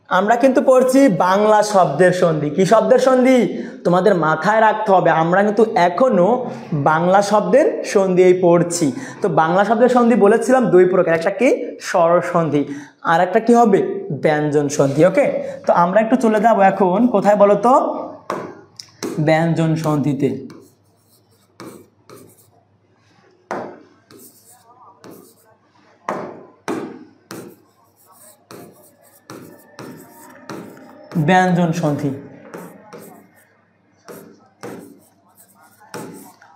আমরা কিন্তু পড়ছি বাংলা শব্দের সন্ধি। কি শব্দের সন্ধি? তোমাদের মাথায় রাখতে হবে, আমরা কিন্তু এখনো বাংলা শব্দের সন্ধি পড়ছি। তো বাংলা শব্দের সন্ধি বলেছিলাম দুই প্রকার, একটা কি স্বর সন্ধি, আর একটা কি হবে ব্যঞ্জন সন্ধি। ওকে, তো আমরা একটু চলে যাব এখন কোথায় বলো তো, ব্যঞ্জন সন্ধিতে। ব্যঞ্জন সন্ধি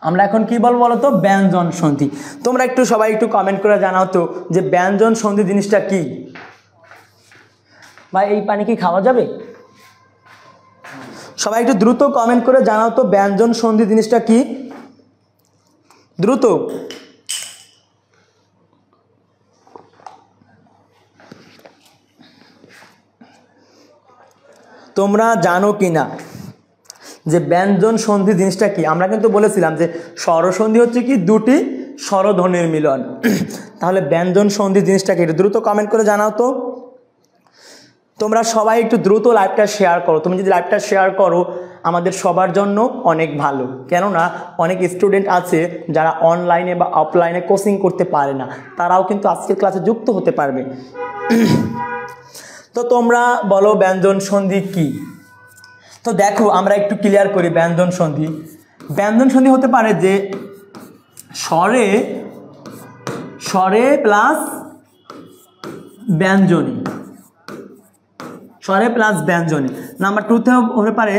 আমরা এখন কি বলবো বলো তো, ব্যঞ্জন সন্ধি। তোমরা একটু সবাই একটু কমেন্ট করে জানাও তো যে ব্যঞ্জন সন্ধি জিনিসটা কি। ভাই এই পানি কি খাওয়া যাবে? সবাই একটু দ্রুত কমেন্ট করে জানাও তো ব্যঞ্জন সন্ধি জিনিসটা কি, দ্রুত। তোমরা জানো কি না যে ব্যঞ্জন সন্ধি জিনিসটা কি? আমরা কিন্তু বলেছিলাম যে স্বরসন্ধি হচ্ছে কি দুটি স্বরধ্বনির মিলন। তাহলে ব্যঞ্জন সন্ধি জিনিসটা কি, দ্রুত কমেন্ট করে জানাও তো। তোমরা সবাই একটু দ্রুত লাইভটা শেয়ার করো। তুমি যদি লাইভটা শেয়ার করো আমাদের সবার জন্য অনেক ভালো, কেননা অনেক স্টুডেন্ট আছে যারা অনলাইনে বা অফলাইনে কোচিং করতে পারে না, তারাও কিন্তু আজকের ক্লাসে যুক্ত হতে পারবে। তো তোমরা বলো ব্যঞ্জন সন্ধি কি? তো দেখো আমরা একটু ক্লিয়ার করি ব্যঞ্জন সন্ধি। ব্যঞ্জন সন্ধি হতে পারে যে স্বরে স্বরে প্লাস ব্যঞ্জনী, স্বরে প্লাস ব্যঞ্জনী। নাম্বার টুতে হতে পারে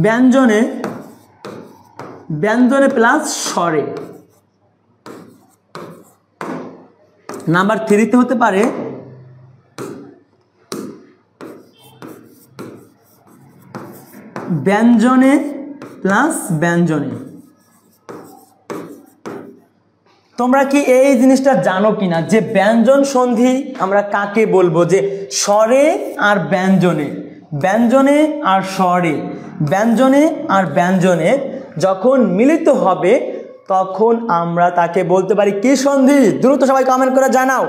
ব্যঞ্জনে ব্যঞ্জনে প্লাস স্বরে। নাম্বার থ্রিতে হতে পারে ব্যঞ্জনে প্লাস ব্যঞ্জনে। তোমরা কি এই জিনিসটা জানো কিনা যে ব্যঞ্জন সন্ধি আমরা কাকে বলবো? যে স্বরে আর ব্যঞ্জনে, ব্যঞ্জনে আর স্বরে, ব্যঞ্জনে আর ব্যঞ্জনে যখন মিলিত হবে তখন আমরা তাকে বলতে পারি কি সন্ধি? দ্রুত সবাই কমেন্ট করে জানাও।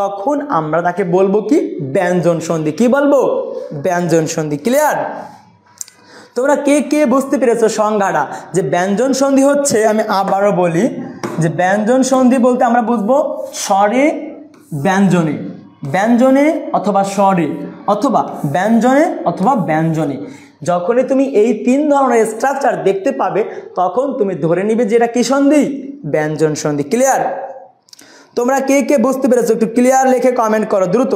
তখন আমরা তাকে বলবো কি ব্যঞ্জন সন্ধি। কি বলবো? ব্যঞ্জন সন্ধি। ক্লিয়ার? তোমরা কে কে বুঝতে পেরেছো সংজ্ঞাটা যে ব্যঞ্জন সন্ধি হচ্ছে? আমি আবারও বলি যে ব্যঞ্জন সন্ধি বলতে আমরা বুঝবো স্বরে ব্যঞ্জনে, ব্যঞ্জনে অথবা স্বরে, অথবা ব্যঞ্জনে অথবা ব্যঞ্জনে। যখনই তুমি এই তিন ধরনের স্ট্রাকচার দেখতে পাবে তখন তুমি ধরে নিবে যে এটা কি সন্ধি? ব্যঞ্জন সন্ধি। ক্লিয়ার? তোমরা কে কে বুঝতে পেরেছো একটু ক্লিয়ার লিখে কমেন্ট করো দ্রুত।